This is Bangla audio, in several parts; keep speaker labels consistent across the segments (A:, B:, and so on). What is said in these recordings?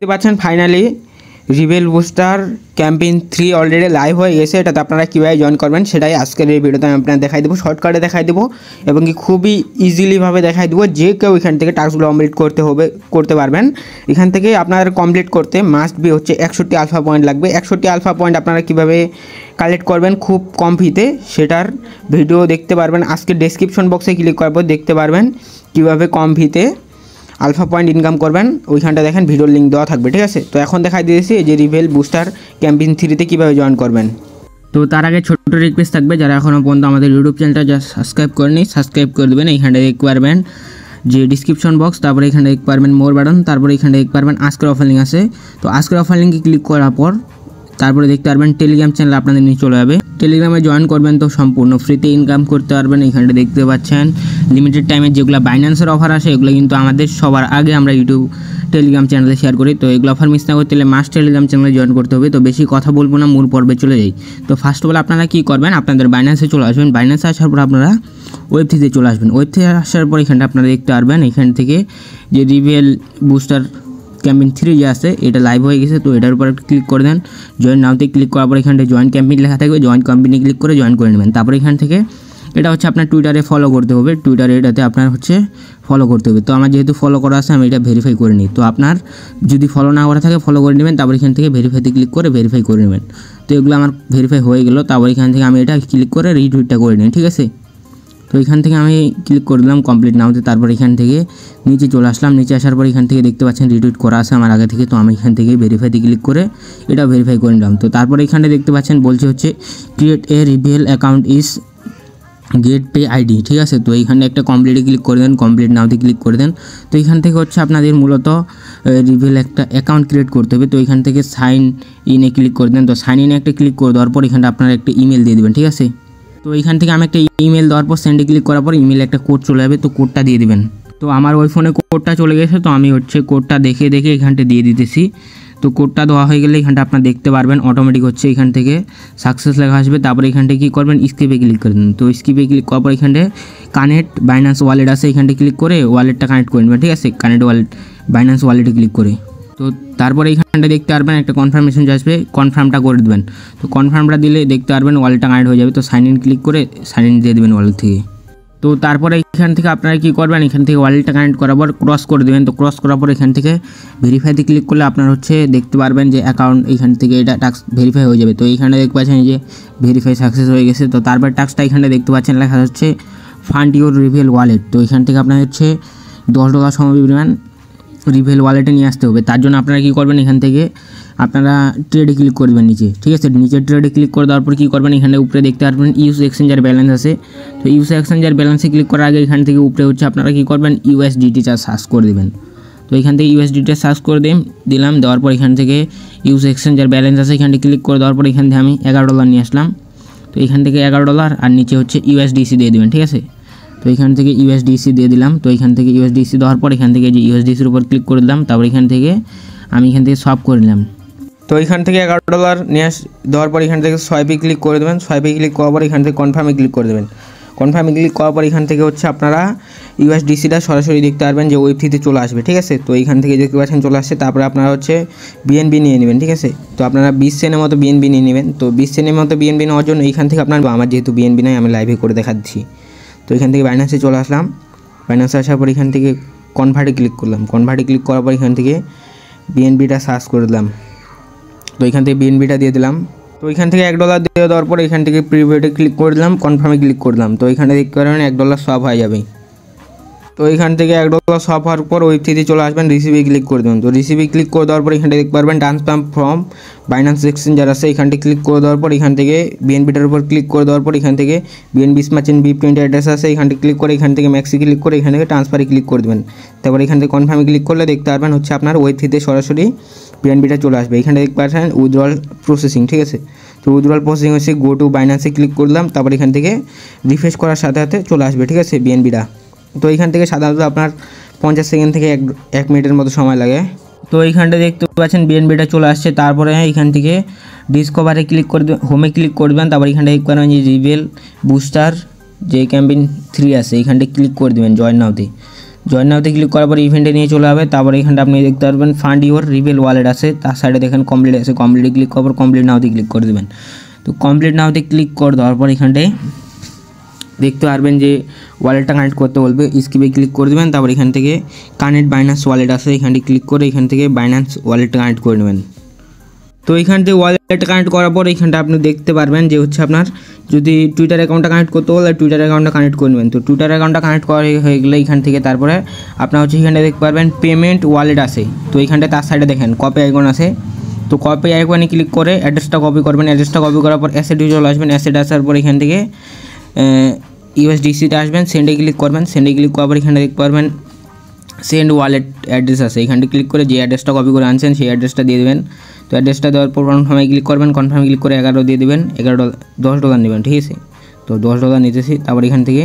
A: দেখতে পাচ্ছেন finally reveal booster campaign 3 already live হয়ে গেছে। এটাতে আপনারা কীভাবে জয়েন করবেন সেটাই আজকের এই ভিডিওতে আমি আপনাদের দেখাই দেবো, শর্টকাটে দেখাই দেবো এবং কি খুবই ইজিলিভাবে দেখাই দেবো। যে কেউ এখান থেকে টাস্কগুলো কমপ্লিট করতে পারবেন। এখান থেকে আপনার কমপ্লিট করতে মাস্ট বি হচ্ছে 61 আলফা পয়েন্ট লাগবে। 61 আলফা পয়েন্ট আপনারা কীভাবে কালেক্ট করবেন খুব কম ফিতে সেটার ভিডিও দেখতে পারবেন। আজকে ডেসক্রিপশন বক্সে ক্লিক করার পর দেখতে পারবেন কীভাবে কম ফিতে আলফা পয়েন্ট ইনকাম করবেন। ওইখানটা দেখেন ভিডিওর লিঙ্ক দেওয়া থাকবে, ঠিক আছে। তো এখন দেখাই দিয়েছি এই যে রিভেল বুস্টার ক্যাম্পেইন 3তে কীভাবে জয়েন করবেন। তো তার আগে ছোট্ট রিকোয়েস্ট থাকবে, যারা এখনও পর্যন্ত আমাদের ইউটিউব চ্যানেলটা জাস্ট সাবস্ক্রাইব করেনি সাবস্ক্রাইব করে দেবেন। এইখানটা দেখতে পারবেন যে ডিসক্রিপশন বক্স, তারপরে এখানে দেখতে পারবেন মোর বাটন, তারপরে এখানে দেখতে পারবেন আজকের অফার লিঙ্ক আছে। তো আজকের অফার লিঙ্কে ক্লিক করার পর তারপরে দেখতে পারবেন টেলিগ্রাম চ্যানেল আপনাদের নিয়ে চলে যাবে। টেলিগ্রামে জয়েন করবেন তো সম্পূর্ণ ফ্রিতে ইনকাম করতে পারবেন। এখানটা দেখতে পাচ্ছেন লিমিটেড টাইমের যেগুলো বাইন্যান্সের অফার আসে এগুলো কিন্তু আমাদের সবার আগে আমরা ইউটিউব টেলিগ্রাম চ্যানেলে শেয়ার করি। তো এগুলো অফার মিস না করতে হলে মাস্ট টেলিগ্রাম চ্যানেলে জয়েন করতে হবে। তো বেশি কথা বলবো না, মূল পর্বে চলে যাই। তো ফার্স্ট অফ অল আপনারা কী করবেন, আপনাদের বাইন্যান্সে চলে আসবেন। বাইন্যান্সে আসার পর আপনারা ওয়েব থ্রিতে চলে আসবেন। ওয়েব থ্রি আসার পর এখানটা আপনারা দেখতে পারবেন এখান থেকে যে রিভেল বুস্টার ক্যাম্পেইন 3 যে আছে এটা লাইভ হয়ে গেছে। তো এটার উপর ক্লিক করে দেন, জয়েন নাওতে ক্লিক করার পর এখানটা জয়েন ক্যাম্পেইন লেখা থাকবে, জয়েন ক্যাম্পেইনে ক্লিক করে জয়েন করে নেবেন। তারপর এখান থেকে এটা হচ্ছে আপনার টুইটারে ফলো করতে হবে, টুইটারে এটাতে আপনার হচ্ছে ফলো করতে হবে। তো আমার যেহেতু ফলো করা আছে আমি এটা ভেরিফাই করে নিই। তো আপনার যদি ফলো না করা থাকে ফলো করে নেবেন, তারপর এখান থেকে ভেরিফাইতে ক্লিক করে ভেরিফাই করে নেবেন। তো এগুলো আমার ভেরিফাই হয়ে গেলো। তারপর এখান থেকে আমি এটা ক্লিক করে রিটুইটটা করে নিই, ঠিক আছে। তো এখান থেকে আমি ক্লিক করে দিলাম কমপ্লিট নাওতে। তারপর এখান থেকে নিচে চলে আসলাম, নিচে আসার পর এখান থেকে দেখতে পাচ্ছেন রিটুইট করা আছে আমার আগে থেকে। তো আমি এখান থেকে ভেরিফাইতে ক্লিক করে এটা ভেরিফাই করে নিলাম। তো তারপর এখানে দেখতে পাচ্ছেন বলছে হচ্ছে create a revel account is get pay ID, ঠিক আছে। তো এইখানে একটা কমপ্লিটে ক্লিক করে দেন, কমপ্লিট নাওতে ক্লিক করে দেন। তো এখান থেকে হচ্ছে আপনাদের মূলত রিভেল একটা অ্যাকাউন্ট ক্রিয়েট করতে হবে। তো এখান থেকে সাইন ইনে ক্লিক করে দেন। তো সাইন ইনে একটা ক্লিক করে দেওয়ার পর এখানটা আপনারা একটা ইমেল দিয়ে দেবেন, ঠিক আছে। তো এইখান থেকে আমি একটা ইমেল দেওয়ার পর সেন্ডে ক্লিক করার পর ইমেলে একটা কোড চলে যাবে, তো কোডটা দিয়ে দেবেন। তো আমার ওই ফোনে কোডটা চলে গেছে, তো আমি হচ্ছে কোডটা দেখে এখানটা দিয়ে দিতেছি। তো কোডটা দেওয়া হয়ে গেলে এখানটা আপনারা দেখতে পারবেন অটোমেটিক হচ্ছে এখান থেকে সাকসেস লেখা আসবে। তারপরে এখানটা কী করবেন, স্কিপে ক্লিক করে দেন। তো স্কিপে ক্লিক করার পর এখানটা কানেক্ট বাইন্যান্স ওয়ালেট আছে, এখানটা ক্লিক করে ওয়ালেটটা কানেক্ট করে নেবেন, ঠিক আছে। কানেক্ট ওয়ালেট বাইন্যান্স ওয়ালেটে ক্লিক করে তো তারপরে এইখানটা দেখতে পারবেন একটা কনফার্মেশন আসবে, কনফার্মটা করে দেবেন। তো কনফার্মটা দিলে দেখতে পারবেন ওয়ালেটটা কানেক্ট হয়ে যাবে। তো সাইন ইন ক্লিক করে সাইন ইন দিয়ে দেবেন ওয়ালেট থেকে। তো তারপরে এখান থেকে আপনারা কী করবেন, এখান থেকে ওয়ালেটটা কানেক্ট করার পর ক্রস করে দেবেন। তো ক্রস করার পর এখান থেকে ভেরিফাইতে ক্লিক করলে আপনার হচ্ছে দেখতে পারবেন যে অ্যাকাউন্ট এখান থেকে এটা টাস্ক ভেরিফাই হয়ে যাবে। তো এইখানে দেখতে পাচ্ছেন যে ভেরিফাই সাকসেস হয়ে গেছে। তো তারপর টাস্কটা এখানে দেখতে পাচ্ছেন লেখা হচ্ছে ফান্ড ইউর রিভেল ওয়ালেট। তো এখান থেকে আপনার হচ্ছে $10 সমপরিমাণ রিভেল ওয়ালেটে নিয়ে আসতে হবে। তার জন্য আপনারা কী করবেন, এখান থেকে আপনারা ট্রেডে ক্লিক করে দেবেন নিচে, ঠিক আছে। নিচে ট্রেডে ক্লিক করে দেওয়ার পর কী করবেন, এখানে উপরে দেখতে পারবেন ইউএস এক্সচেঞ্জার ব্যালেন্স আছে। তো ইউএস এক্সচেঞ্জার ব্যালেন্সে ক্লিক করার আগে এখান থেকে উপরে হচ্ছে আপনারা কী করবেন USDT-টা সার্চ করে দেবেন। তো এখান থেকে USDT-টা সার্চ করে দিলাম, দেওয়ার পর এখান থেকে ইউএস এক্সচেঞ্জার ব্যালেন্স আছে, এখানে ক্লিক করে দেওয়ার পর এখান থেকে আমি $11 নিয়ে আসলাম। তো এখান থেকে $11 আর নিচে হচ্ছে USDC দিয়ে দেবেন, ঠিক আছে। তো এখান থেকে USDC দিয়ে দিলাম। তো এখান থেকে USDC দেওয়ার পর এখান থেকে যে USDC-র উপর ক্লিক করে দিলাম। তারপর এখান থেকে আমি এখান থেকে সব করে নিলাম। তো এখান থেকে $11 নিয়ে দেওয়ার পর এখান থেকে সোয়াইপে ক্লিক করে দেবেন। সোয়াইপে ক্লিক করার পর এখান থেকে কনফার্মে ক্লিক করে দেবেন। কনফার্মে ক্লিক করার পর এখান থেকে হচ্ছে আপনারা USDC-টা সরাসরি দেখতে পারবেন যে ওয়েব থ্রিতে চলে আসবে, ঠিক আছে। তো এইখান থেকে দেখতে পাচ্ছেন চলে আসছে। তারপরে আপনারা হচ্ছে BNB নিয়ে নেবেন, ঠিক আছে। তো আপনারা 20 সেন্টের মতো BNB নিয়ে নেবেন। তো 20 সেন্টের মতো BNB নেওয়ার জন্য এইখান থেকে আপনার আমার যেহেতু BNB নাই আমি লাইভে করে দেখাচ্ছি। তো এখান থেকে বাইন্যান্সে চলে আসলাম। বাইন্যান্সে আসার পর এখান থেকে কনভার্টে ক্লিক করলাম। কনভার্টে ক্লিক করার পর এখান থেকে BNB-টা সার্চ করে দিলাম। তো এখান থেকে BNB-টা দিয়ে দিলাম। তো এখান থেকে $1 দিয়ে দেওয়ার পর এখান থেকে প্রিপেডে ক্লিক করে দিলাম, কনফার্মে ক্লিক করলাম। তো এখানে দেখতে পারবেন $1 সব হয়ে যাবে। তো এখান থেকে $1 সব হওয়ার পর ওয়েব থ্রিতে চলে আসবেন, রিসিভে ক্লিক করে দেবেন। তো রিসিভে ক্লিক করে দেওয়ার পর এখানে দেখতে পারবেন ট্রান্সফার ফ্রম বাইন্যান্স এক্সচেঞ্জার আছে, এখানটি ক্লিক করে দেওয়ার পর এখান থেকে BNB-টার উপর ক্লিক করে দেওয়ার পর এখান থেকে BNB smart chain BIP20 address আছে, এখানটি ক্লিক করে এখান থেকে ম্যাক্সি ক্লিক করে এখান থেকে ট্রান্সফারে ক্লিক করে দেবেন। তারপর এখান থেকে কনফার্মে ক্লিক করলে দেখতে পারবেন হচ্ছে আপনার ওয়েব থ্রিতে সরাসরি BNB-টা চলে আসবে। এখানে দেখতে পাচ্ছেন উইথড্রল প্রসেসিং, ঠিক আছে। তো উইথড্রল প্রসেসিং হচ্ছে গো টু বাইন্যান্সে ক্লিক করলাম। তারপর এখান থেকে রিফ্রেশ করার সাথে সাথে চলে আসবে, ঠিক আছে BNB-টা। তো এইখান থেকে সাধারণত আপনার 50 সেকেন্ড থেকে 1 মিনিটের মতো সময় লাগে। তো এইখানটা দেখতে পাচ্ছেন BNB-টা চলে আসছে। তারপরে এখান থেকে ডিসকভারে ক্লিক করে হোমে ক্লিক করবেন। তারপর এখানটা ক্লিক করবেন যে রিভেল বুস্টার যে ক্যাম্পেইন 3 আছে, এইখানটা ক্লিক করে দেবেন জয়েন নাওতে। জয়েন নাওতে ক্লিক করার পর ইভেন্টে নিয়ে চলে যাবে। তারপরে এখানটা আপনি দেখতে পারবেন ফান্ড ইউর রিভেল ওয়ালেট আছে, তার সাইডে দেখেন কমপ্লিট আছে, কমপ্লিটে ক্লিক করার পর কমপ্লিট নাওতে ক্লিক করে দেবেন। তো কমপ্লিট নাওতে ক্লিক করে দেওয়ার পর এখানটায় দেখতে পারবেন যে ওয়ালেটটা কানেক্ট করতে বলবে, স্কিপে ক্লিক করে দেবেন। তারপর এখান থেকে কানেক্ট বাইন্যান্স ওয়ালেট আছে, এখানটি ক্লিক করে এখান থেকে বাইন্যান্স ওয়ালেটটা কানেক্ট করে নেবেন। তো এখান থেকে ওয়ালেট কানেক্ট করার পর এখানটা আপনি দেখতে পারবেন যে হচ্ছে আপনার যদি টুইটার অ্যাকাউন্টটা কানেক্ট করতে বলে টুইটার অ্যাকাউন্টটা কানেক্ট করে নেবেন। তো টুইটার অ্যাকাউন্টটা কানেক্ট করা হয়ে গেলে এখান থেকে তারপরে আপনার হচ্ছে এখানটা দেখতে পারবেন পেমেন্ট ওয়ালেট আছে। তো এখানটা তার সাইডে দেখেন কপি আইকন আছে, তো কপি আইকনে ক্লিক করে অ্যাড্রেসটা কপি করবেন। অ্যাড্রেসটা কপি করার পর অ্যাসেটে চলে আসবেন। অ্যাসেট আসার পর এখান থেকে ইউএসডিসিতে আসবেন, সেন্ডে ক্লিক করবেন। সেন্ডে ক্লিক করার পর এখানে দেখতে পারবেন সেন্ড ওয়ালেট অ্যাড্রেস আছে, এখানটি ক্লিক করে যে অ্যাড্রেসটা কপি করে আনছেন সেই অ্যাড্রেসটা দিয়ে দেবেন। তো অ্যাড্রেসটা দেওয়ার পর কনফার্মে ক্লিক করবেন, কনফার্মে ক্লিক করে 11 দিয়ে দেবেন, $10 নেবেন, ঠিক আছে। তো $10 নিতেছি। তারপর এখান থেকে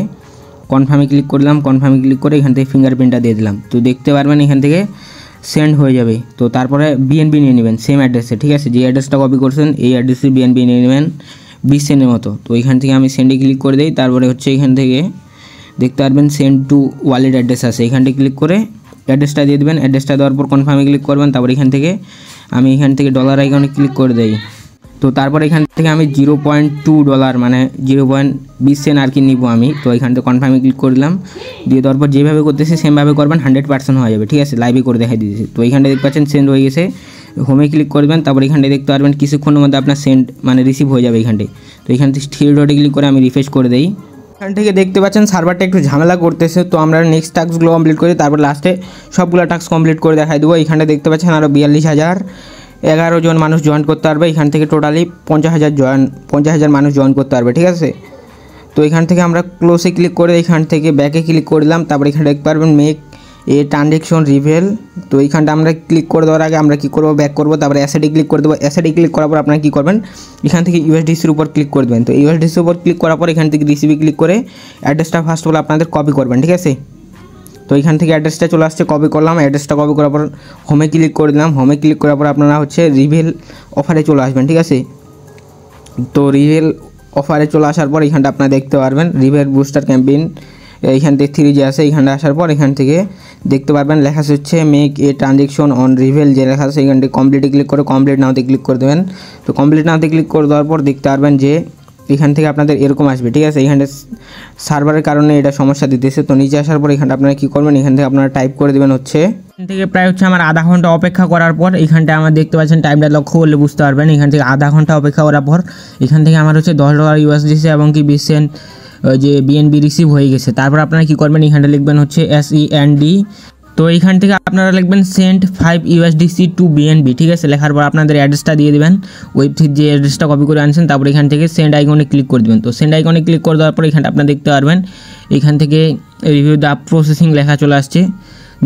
A: কনফার্মে ক্লিক করলাম, কনফার্মে ক্লিক করে এখান থেকে ফিঙ্গারপ্রিন্টটা দিয়ে দিলাম। তো দেখতে পারবেন এখান থেকে সেন্ড হয়ে যাবে। তো তারপরে বিএনবি নিয়ে নেবেন সেম অ্যাড্রেসে, ঠিক আছে, যে অ্যাড্রেসটা কপি করছেন এই অ্যাড্রেসে বিএনবি নিয়ে নেবেন 20 সেন্টের মতো। তো এখান থেকে আমি সেন্ডে ক্লিক করে দিই। তারপরে হচ্ছে এখান থেকে দেখতে পারবেন সেন্ড টু ওয়ালেট অ্যাড্রেস আছে, এখানটা ক্লিক করে অ্যাড্রেসটা দিয়ে দেবেন। অ্যাড্রেসটা দেওয়ার পর কনফার্মে ক্লিক করবেন। তারপর এখান থেকে আমি এখান থেকে ডলার আইকনে ক্লিক করে দেই। তো তারপর এখান থেকে আমি $0.2 মানে 0.20 সেন্ট আর কি নিব আমি। তো এখান থেকে কনফার্মে ক্লিক করলাম, দিয়ে দেওয়ার পর যেভাবে করতেছি সেমভাবে করবেন, 100% হয়ে যাবে, ঠিক আছে। লাইভে করে দেখাই দিয়েছি। তো এখানটা দেখতে পাচ্ছেন সেন্ড হয়ে গেছে, হোমে ক্লিক করবেন। তারপর এখানটায় দেখতে পারবেন কিছুক্ষণের মধ্যে আপনার সেন্ড মানে রিসিভ হয়ে যাবে এখানটায়। তো এখান থেকে থ্রি ডটে ক্লিক করে আমি রিফ্রেশ করে দেই। এখান থেকে দেখতে পাচ্ছেন সার্ভারটা একটু ঝামেলা করতেছে। তো আমরা নেক্সট টাস্কগুলো কমপ্লিট করি, তারপর লাস্টে সবগুলো টাস্ক কমপ্লিট করে দেখাই দেবো। এখানটা দেখতে পাচ্ছেন আরও 42,011 জন মানুষ জয়েন করতে পারবে। এখান থেকে টোটালি 50,000 মানুষ জয়েন করতে পারবে, ঠিক আছে। তো এখান থেকে আমরা ক্লোজে ক্লিক করে এখান থেকে ব্যাকে ক্লিক করে দিলাম। তারপর এখানে দেখতে পারবেন মেক এ ট্রানজ্যাকশন রিভেল। তো এইখানটা আমরা ক্লিক করে দেওয়ার আগে আমরা কী করবো, ব্যাক করবো, তারপরে অ্যাসেটে ক্লিক করে দেবো। অ্যাসেটে ক্লিক করার পর আপনারা কী করবেন, এখান থেকে ইউএসডিসির উপর ক্লিক করে দেবেন। তো ইউএসডিসির উপর ক্লিক করার পর এখান থেকে রিসিভে ক্লিক করে অ্যাড্রেসটা ফার্স্ট অফ অল আপনাদের কপি করবেন, ঠিক আছে। তো এখান থেকে অ্যাড্রেসটা চলে আসছে, কপি করলাম। অ্যাড্রেসটা কপি করার পর হোমে ক্লিক করে দিলাম। হোমে ক্লিক করার পর আপনারা হচ্ছে রিভেল অফারে চলে আসবেন, ঠিক আছে। তো রিভেল অফারে চলে আসার পর এখানটা আপনারা দেখতে পারবেন রিভেল বুস্টার ক্যাম্পেইন, এইখান থেকে 3 যে আছে এইখানটা আসার পর এখান থেকে দেখতে পারবেন লেখা হচ্ছে make a transaction on reveal, যে লেখা আছে এখানটি কমপ্লিটে ক্লিক করে কমপ্লিট নাওতে ক্লিক করে দেবেন। তো কমপ্লিট নাওতে ক্লিক করে দেওয়ার পর দেখতে পারবেন যে এখান থেকে আপনাদের এরকম আসবে, ঠিক আছে। এখানে সার্ভারের কারণে এটা সমস্যা দিতেছে। তো নিচে আসার পর এখানটা আপনারা কী করবেন, এখান থেকে আপনারা টাইপ করে দেবেন হচ্ছে এখান থেকে প্রায় হচ্ছে আমার আধা ঘন্টা অপেক্ষা করার পর এখানটা আমার দেখতে পাচ্ছেন টাইমটা লক্ষ্য করলে বুঝতে পারবেন। এখান থেকে আধা ঘন্টা অপেক্ষা করার পর এখান থেকে আমার হচ্ছে $10 ইউএসডিসি এবং কি 20 সেন্ট যে বিএনবি রিসিভ হয়ে গেছে। তারপর আপনারা কী করবেন, এখানটা লিখবেন হচ্ছে SEND। তো এইখান থেকে আপনারা লিখবেন সেন্ড 5 USDC টু বিএনবি, ঠিক আছে। লেখার পর আপনাদের অ্যাড্রেসটা দিয়ে দেবেন, ওয়েবসাইট যে অ্যাড্রেসটা কপি করে আনছেন। তারপর এখান থেকে সেন্ড আইকনে ক্লিক করে দেবেন। তো সেন্ড আইকনে ক্লিক করে দেওয়ার পর এখানটা আপনারা দেখতে পারবেন এখান থেকে রিভিউ দ্য প্রসেসিং লেখা চলে আসছে,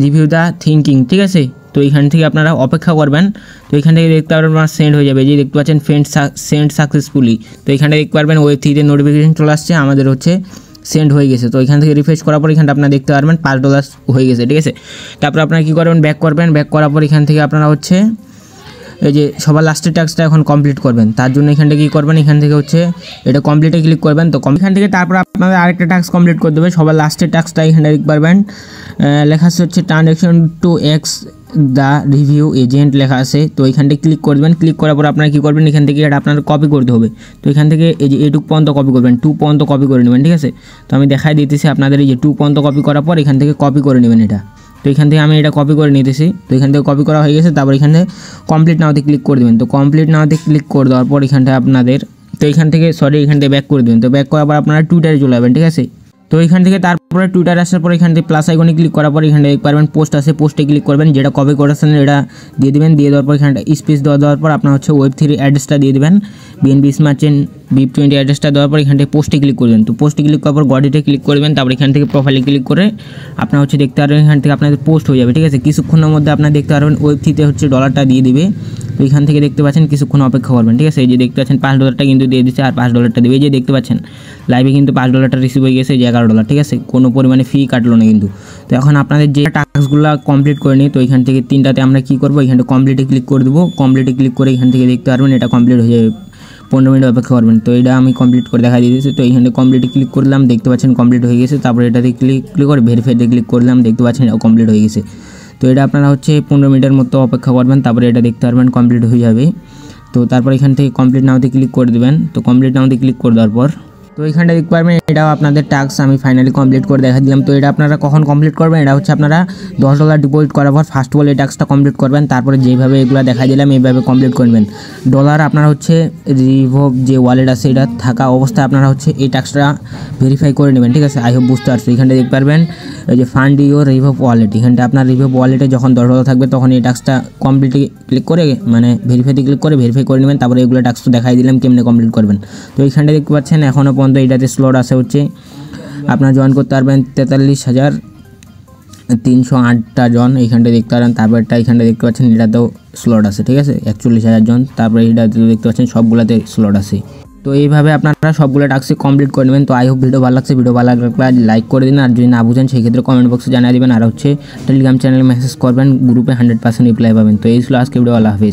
A: রিভিউ দ্য থিঙ্কিং, ঠিক আছে। তো এইখান থেকে আপনারা অপেক্ষা করবেন। তো এখান থেকে দেখতে পারবেন আপনার সেন্ড হয়ে যাবে, যে দেখতে পাচ্ছেন সেন্ড সাকসেসফুলি। তো এখানে দেখতে পারবেন ওয়েবসাইটে নোটিফিকেশন চলে আসছে আমাদের হচ্ছে সেন্ড হয়ে গেছে। তো এখান থেকে রিফ্রেশ করার পর এখানটা আপনারা দেখতে পারবেন $5 হয়ে গেছে, ঠিক আছে। তারপর আপনারা কী করবেন, ব্যাক করবেন। ব্যাক করার পর এখান থেকে আপনারা হচ্ছে এই যে সবার লাস্টের টাস্কটা এখন কমপ্লিট করবেন। তার জন্য এখানটা কী করবেন, এখান থেকে হচ্ছে এটা কমপ্লিটে ক্লিক করবেন। তো এখান থেকে তারপর আপনাদের আরেকটা টাস্ক কমপ্লিট করতে হবে। সবার লাস্টের টাস্কটা এখানে দেখতে পারবেন লেখা হচ্ছে transaction two x the review agent লেখা আছে। তো এখানটা ক্লিক করবেন। ক্লিক করার পর আপনারা কী করবেন, এখান থেকে এটা আপনার কপি করতে হবে। তো এখান থেকে এই যে এটুক পর্যন্ত কপি করবেন, 2 পর্যন্ত কপি করে নেবেন, ঠিক আছে। তো আমি দেখাই দিতেছি আপনাদের এই যে 2 পর্যন্ত কপি করার পর এখান থেকে কপি করে নেবেন এটা। তো এখান থেকে আমি এটা কপি করে নিতেছি। তো এখান থেকে কপি করা হয়ে গেছে। তারপর এখানে কমপ্লিট নাওতে ক্লিক করে দেবেন। তো কমপ্লিট নাওতে ক্লিক করে দেওয়ার পর এখানটা আপনাদের তো এখান থেকে এখান থেকে ব্যাক করে দেবেন। তো ব্যাক করার পর আপনারা টুইটারে চলে যাবেন, ঠিক আছে। তো এখান থেকে তারপরে টুইটার আসার পর এখান থেকে প্লাস আইকনে ক্লিক করার পর এখানে দেখতে পারবেন পোস্ট আছে, পোস্টে ক্লিক করবেন, যেটা কপি করেছেন এটা দিয়ে দেবেন। দিয়ে দেওয়ার পর এখানটা স্পেস দেওয়ার পর আপনার হচ্ছে Web3 অ্যাড্রেসটা দিয়ে দেবেন, বিএনবি স্মার্ট চেন BIP20 অ্যাড্রেসটা দেওয়ার পর এখান থেকে পোস্টে ক্লিক করবেন। তো পোস্টে ক্লিক করার পর গডিতে ক্লিক করবেন। তারপর এখান থেকে প্রোফাইলে ক্লিক করে আপনার হচ্ছে দেখতে পারবেন এখান থেকে আপনাদের পোস্ট হয়ে যাবে, ঠিক আছে। কিছুক্ষণের মধ্যে আপনারা দেখতে পারবেন Web3 হচ্ছে ডলারটা দিয়ে দিবে। তো এখান থেকে দেখতে পাচ্ছেন কিছুক্ষণ অপেক্ষা করবেন, ঠিক আছে। এই যে দেখতে পাচ্ছেন $5 কিন্তু দিয়ে দিচ্ছে আর $5 দেবে। এই যে দেখতে পাচ্ছেন লাইভে কিন্তু $5 রিসিভ হয়ে গেছে, যে $11, ঠিক আছে। কোনো পরিমাণে ফি কাটলো না কিন্তু। তো এখন আপনাদের যে টাস্কগুলো কমপ্লিট করে নিই, তো এখান থেকে 3টাতে আমরা কী করবো, এখানে কমপ্লিটে ক্লিক করে দেবো। কমপ্লিটে ক্লিক করে এখান থেকে দেখতে পারবেন এটা কমপ্লিট হয়ে যাবে 15 মিনিট অপেক্ষা করবেন। তো এটা আমি কমপ্লিট করে দেখা দিয়েছি। তো এইখানে কমপ্লিটে ক্লিক করলাম, দেখতে পাচ্ছেন কমপ্লিট হয়ে গেছে। তারপরে এটাতে ক্লিক করে ভেরিফাইতে ক্লিক করলাম, দেখতে পাচ্ছেন এটাও কমপ্লিট হয়ে গেছে। তো এটা আপনারা হচ্ছে 15 মিনিটের মতো অপেক্ষা করবেন, তারপরে এটা দেখতে পারবেন কমপ্লিট হয়ে যাবে। তো তারপর এখান থেকে কমপ্লিট নাওতে ক্লিক করে দেবেন। তো কমপ্লিট নাওতে ক্লিক করে দেওয়ার পর তো এখানটা দেখতে পারবেন এটাও আপনাদের টাস্ক আমি ফাইনালি কমপ্লিট করে দেখা দিলাম। তো এটা আপনারা কখন কমপ্লিট করবেন, এটা হচ্ছে আপনারা $10 ডিপোজিট করার পর ফার্স্ট অফ অল এই টাস্কটা কমপ্লিট করবেন। তারপরে যেভাবে এগুলো দেখা দিলাম এইভাবে কমপ্লিট করবেন। ডলার আপনারা হচ্ছে রিভোভ যে ওয়ালেট আছে এটা থাকা অবস্থায় আপনারা হচ্ছে এই টাস্কটা ভেরিফাই করে নেবেন, ঠিক আছে। আই হোপ বুঝতে পারছো। এখানটা দেখতে পারবেন এই যে ফান্ড ইউর রিভোভ ওয়ালেট, এখানটা আপনার রিভোভ ওয়ালেটে যখন $10 থাকবে তখন এই টাস্কটা কমপ্লিটে ক্লিক করে মানে ভেরিফাইতে ক্লিক করে ভেরিফাই করে নেবেন। তারপরে এগুলো টাস্ক দেখাই দিলাম কেমনে কমপ্লিট করবেন। তো এইখানটা দেখতে পাচ্ছেন এখনও পর্যন্ত এটাতে স্লট আছে হচ্ছে আপনারা জয়েন করতে পারবেন 43,308টা জন এইখানটা দেখতে পারেন। তারপরটা এইখানটা দেখতে পাচ্ছেন এটাতেও স্লট আছে, ঠিক আছে, 41,000 জন। তারপরে এটাতে দেখতে পাচ্ছেন সবগুলোতে স্লট আছে। তো এইভাবে আপনারা সবগুলো টাস্ক কমপ্লিট করে নেবেন। তো আই হোপ ভিডিও ভালো লাগছে, ভিডিও ভালো লাগলে লাইক করে দিন, আর যদি না বুঝেন সেই ক্ষেত্রে কমেন্ট বক্সে জানিয়ে দেবেন। আর হচ্ছে টেলিগ্রাম চ্যানেলে মেসেজ করবেন, গ্রুপে 100% রিপ্লাই পাবেন। তো এই ছিল আজকে ভিডিও, আল্লাহ হাফেজ।